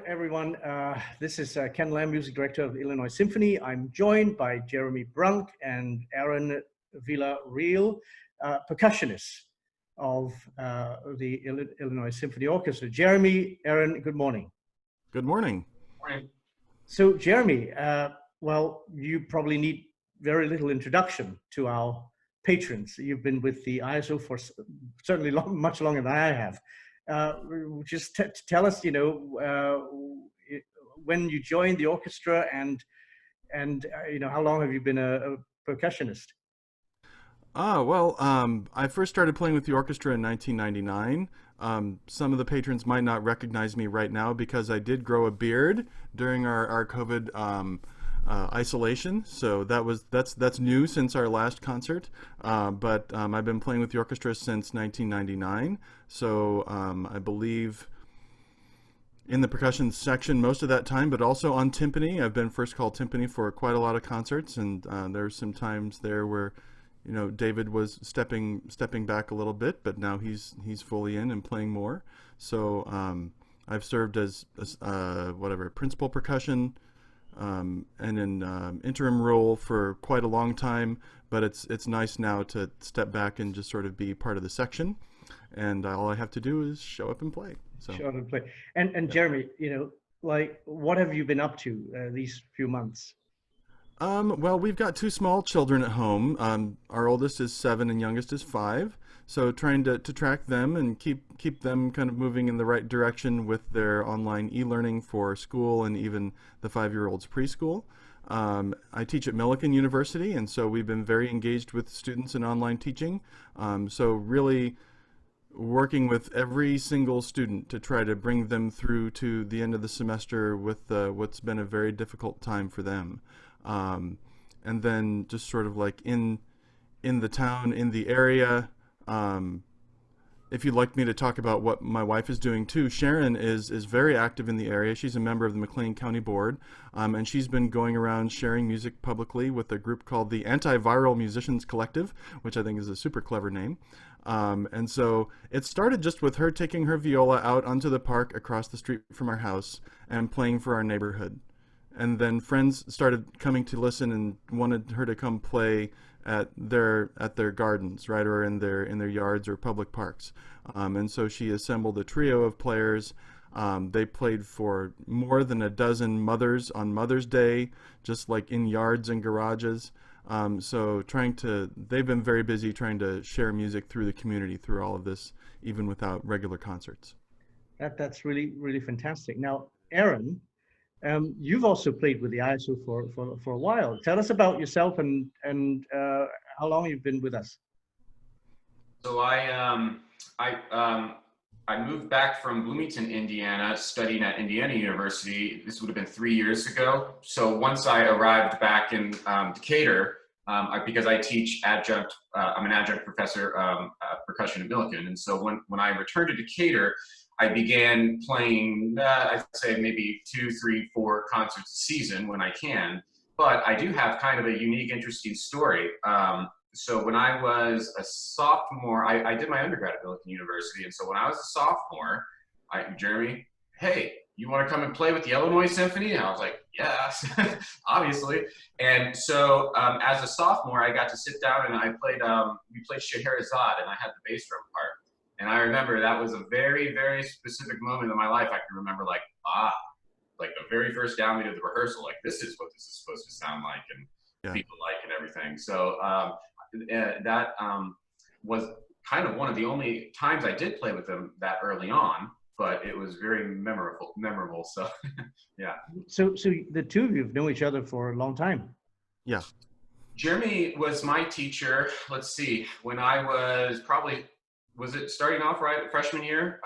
everyone. This is Ken Lam, Music Director of the Illinois Symphony. I'm joined by Jeremy Brunk and Aaron Villareal, percussionists of the Illinois Symphony Orchestra. Jeremy, Aaron, good morning. Good morning. Morning. So, Jeremy, well, you probably need very little introduction to our patrons. You've been with the ISO for certainly much longer than I have. Just tell us, when you joined the orchestra and how long have you been a percussionist? I first started playing with the orchestra in 1999. Some of the patrons might not recognize me right now because I did grow a beard during our COVID isolation. So that's new since our last concert. But I've been playing with the orchestra since 1999. So I believe in the percussion section most of that time, but also on timpani. I've been first call timpani for quite a lot of concerts, and there's some times there where David was stepping back a little bit, but now he's fully in and playing more. So I've served as principal percussion and in interim role for quite a long time. But it's nice now to step back and just sort of be part of the section, and all I have to do is show up and play. So. Show up and play. And yeah. Jeremy, what have you been up to these few months? Well, we've got two small children at home. Our oldest is 7 and youngest is 5. So trying to track them and keep them kind of moving in the right direction with their online e-learning for school and even the 5-year-old's preschool. I teach at Millikan University, and so we've been very engaged with students in online teaching. So really working with every single student to try to bring them through to the end of the semester with what's been a very difficult time for them. And then just sort of like in the town, in the area. If you'd like me to talk about what my wife is doing too, Sharon is very active in the area. She's a member of the McLean County Board, and she's been going around sharing music publicly with a group called the Antiviral Musicians Collective, which I think is a super clever name. And so it started just with her taking her viola out onto the park across the street from our house and playing for our neighborhood. And then friends started coming to listen and wanted her to come play at their gardens, right, or in their yards or public parks. And so she assembled a trio of players. They played for more than a dozen mothers on Mother's Day, just like in yards and garages. So they've been very busy trying to share music through the community through all of this, even without regular concerts. That's really, really fantastic. Now, Aaron, you've also played with the ISO for a while. Tell us about yourself and how long you've been with us. So I moved back from Bloomington, Indiana, studying at Indiana University. This would have been 3 years ago. So once I arrived back in Decatur, because I teach adjunct, I'm an adjunct professor percussion at Millikan, and so when I returned to Decatur, I began playing, I'd say maybe 2, 3, 4 concerts a season when I can. But I do have kind of a unique, interesting story. So when I was a sophomore, I did my undergrad at Millikan University. And so when I was a sophomore, Jeremy, hey, you want to come and play with the Illinois Symphony? And I was like, yes, obviously. And so as a sophomore, I got to sit down and we played Scheherazade, and I had the bass drum part. And I remember that was a very, very specific moment in my life. I can remember like the very first downbeat of the rehearsal, like this is what this is supposed to sound like and feel like and everything. So that was kind of one of the only times I did play with them that early on, but it was very memorable. So yeah. So the two of you have known each other for a long time. Yeah. Jeremy was my teacher. Let's see, when I was was it starting off right freshman year?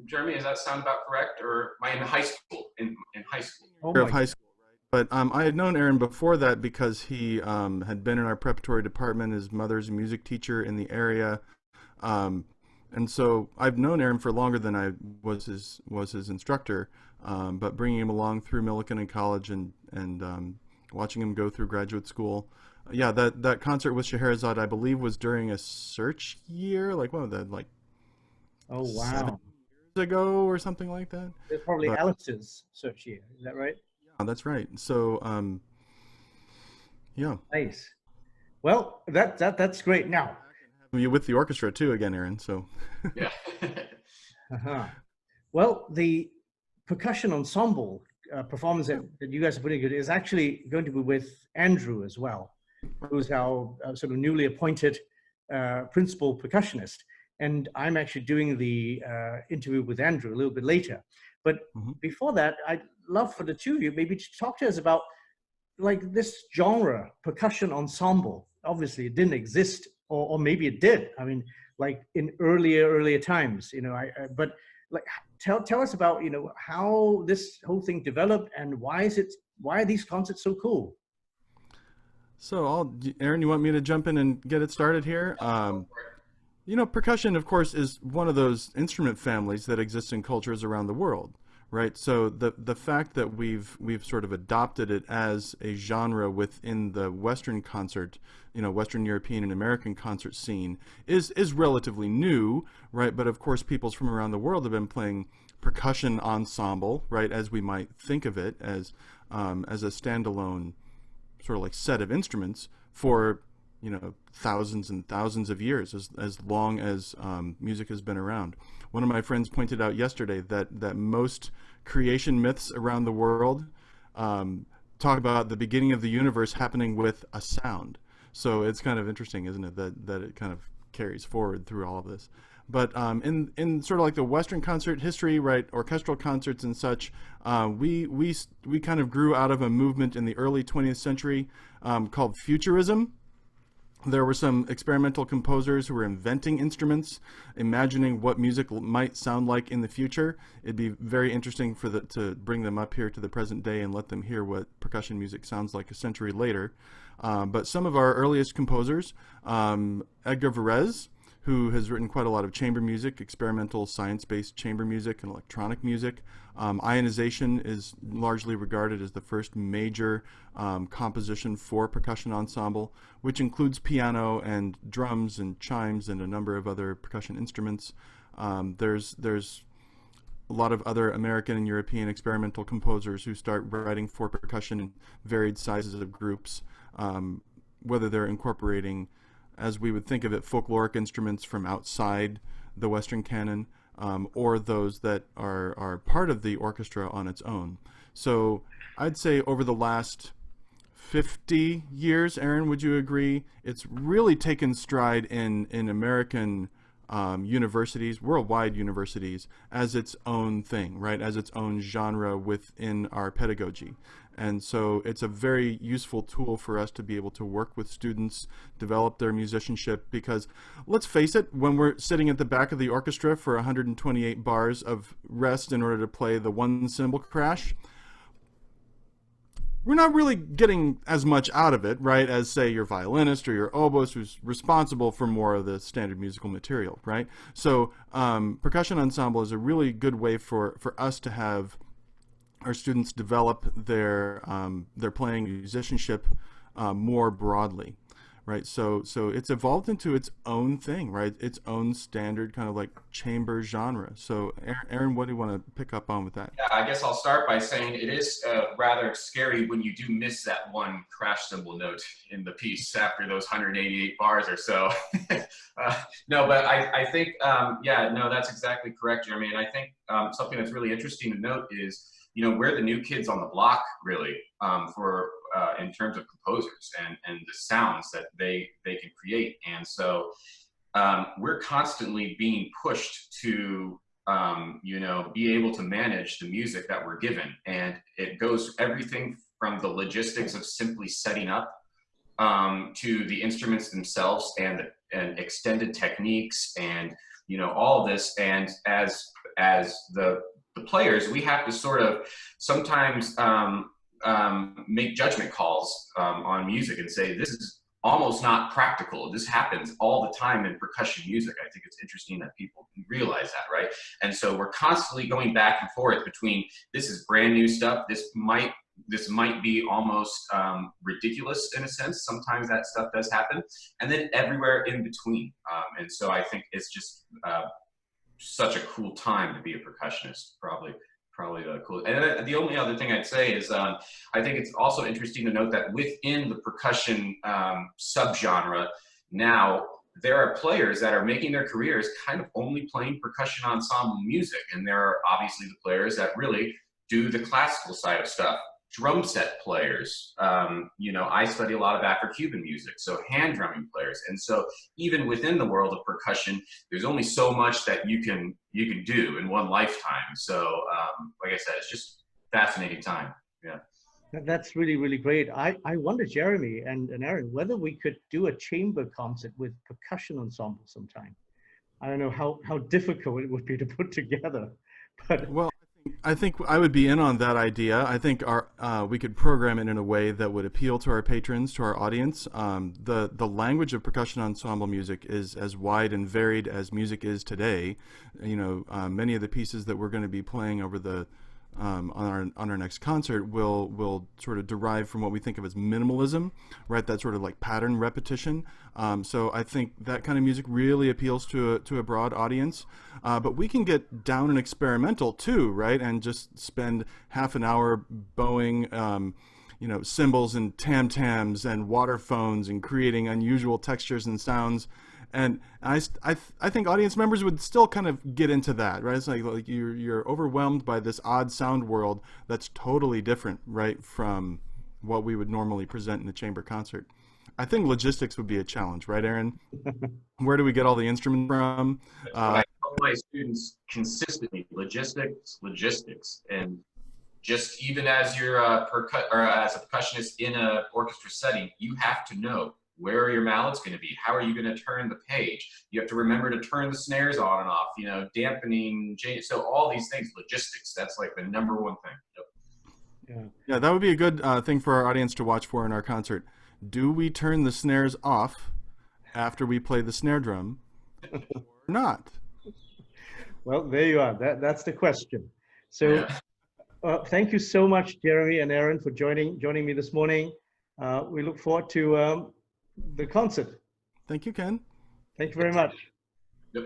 Jeremy, does that sound about correct? Or am I in high school? In high school. Of high school, right? But I had known Aaron before that because he had been in our preparatory department. His mother's a music teacher in the area, and so I've known Aaron for longer than I was his instructor. But bringing him along through Millikan and college and watching him go through graduate school. Yeah, that concert with Scheherazade, I believe, was during a search year. Like, what was that, like? Oh, wow. 7 years ago or something like that. There's probably But Alice's search year. Is that right? yeah, that's right. So yeah, Nice. Well, that's great. Now, you with the orchestra too again, Aaron. So Yeah. uh-huh. Well, the percussion ensemble performance that you guys are putting together is actually going to be with Andrew as well, who's our sort of newly appointed principal percussionist. And I'm actually doing the interview with Andrew a little bit later. But before that, I'd love for the two of you maybe to talk to us about like this genre, percussion ensemble. Obviously, it didn't exist, or maybe it did. I mean, like in earlier times, you know. But like, tell us about, you know, how this whole thing developed and why are these concerts so cool? so Aaron, you want me to jump in and get it started here? You know, percussion, of course, is one of those instrument families that exist in cultures around the world, right? So the fact that we've sort of adopted it as a genre within the Western concert, you know, Western European and American concert scene is relatively new, right? But of course, peoples from around the world have been playing percussion ensemble, right, as we might think of it as a standalone sort of like set of instruments for, you know, thousands and thousands of years, as long as music has been around. One of my friends pointed out yesterday that most creation myths around the world talk about the beginning of the universe happening with a sound. So it's kind of interesting, isn't it, that it kind of carries forward through all of this. But in sort of like the Western concert history, right, orchestral concerts and such, we kind of grew out of a movement in the early 20th century called Futurism. There were some experimental composers who were inventing instruments, imagining what music might sound like in the future. It'd be very interesting to bring them up here to the present day and let them hear what percussion music sounds like a century later. But some of our earliest composers, Edgar Varese, who has written quite a lot of chamber music, experimental science-based chamber music and electronic music. Ionization is largely regarded as the first major composition for percussion ensemble, which includes piano and drums and chimes and a number of other percussion instruments. There's a lot of other American and European experimental composers who start writing for percussion in varied sizes of groups, whether they're incorporating, as we would think of it, folkloric instruments from outside the Western canon, or those that are part of the orchestra on its own. So I'd say over the last 50 years, Aaron, would you agree, it's really taken stride in American universities, worldwide universities, as its own thing, right, as its own genre within our pedagogy. And so it's a very useful tool for us to be able to work with students, develop their musicianship, because let's face it, when we're sitting at the back of the orchestra for 128 bars of rest in order to play the one cymbal crash, we're not really getting as much out of it, right, as, say, your violinist or your oboist who's responsible for more of the standard musical material, right? So percussion ensemble is a really good way for us to have our students develop their playing musicianship more broadly, right? So it's evolved into its own thing, right? Its own standard kind of like chamber genre. So Aaron, what do you want to pick up on with that? Yeah, I guess I'll start by saying it is rather scary when you do miss that one crash cymbal note in the piece after those 188 bars or so. No, but I think, yeah, no, that's exactly correct, Jeremy. And I think something that's really interesting to note is, you know, we're the new kids on the block, really, for in terms of composers and the sounds that they can create. And so we're constantly being pushed to, you know, be able to manage the music that we're given. And it goes everything from the logistics of simply setting up to the instruments themselves and extended techniques and, you know, all of this. And as the players, we have to sort of sometimes make judgment calls on music and say, this is almost not practical. This happens all the time in percussion music. I think it's interesting that people realize that, right? And so we're constantly going back and forth between, this is brand new stuff, this might be almost ridiculous in a sense. Sometimes that stuff does happen, and then everywhere in between. And so I think it's just such a cool time to be a percussionist. Probably cool. And then the only other thing I'd say is I think it's also interesting to note that within the percussion subgenre now, there are players that are making their careers kind of only playing percussion ensemble music. And there are obviously the players that really do the classical side of stuff. Drum set players, you know, I study a lot of Afro-Cuban music, so hand drumming players. And so even within the world of percussion, there's only so much that you can do in one lifetime. So like I said, it's just fascinating time. Yeah. That's really, really great. I wonder, Jeremy and Aaron, whether we could do a chamber concert with percussion ensemble sometime. I don't know how difficult it would be to put together, but Well, I think I would be in on that idea. I think we could program it in a way that would appeal to our patrons, to our audience. The language of percussion ensemble music is as wide and varied as music is today. You know, many of the pieces that we're going to be playing over the on our next concert will sort of derive from what we think of as minimalism, right? That sort of like pattern repetition. So I think that kind of music really appeals to a broad audience. But we can get down and experimental too, right? And just spend half an hour bowing, you know, cymbals and tam-tams and water phones and creating unusual textures and sounds. And I think audience members would still kind of get into that, right? It's like you're overwhelmed by this odd sound world that's totally different, right, from what we would normally present in a chamber concert. I think logistics would be a challenge, right, Aaron? Where do we get all the instruments from? I tell my students consistently, logistics, and just even as you're as a percussionist in an orchestra setting, you have to know, where are your mallets going to be? How are you going to turn the page? You have to remember to turn the snares on and off, you know, dampening, so all these things, logistics, that's like the number one thing. Yep. Yeah, that would be a good thing for our audience to watch for in our concert. Do we turn the snares off after we play the snare drum or not? Well, there you are. That's the question. So thank you so much, Jeremy and Aaron, for joining me this morning. We look forward to the concert. Thank you, Ken. Thank you very much. Yep.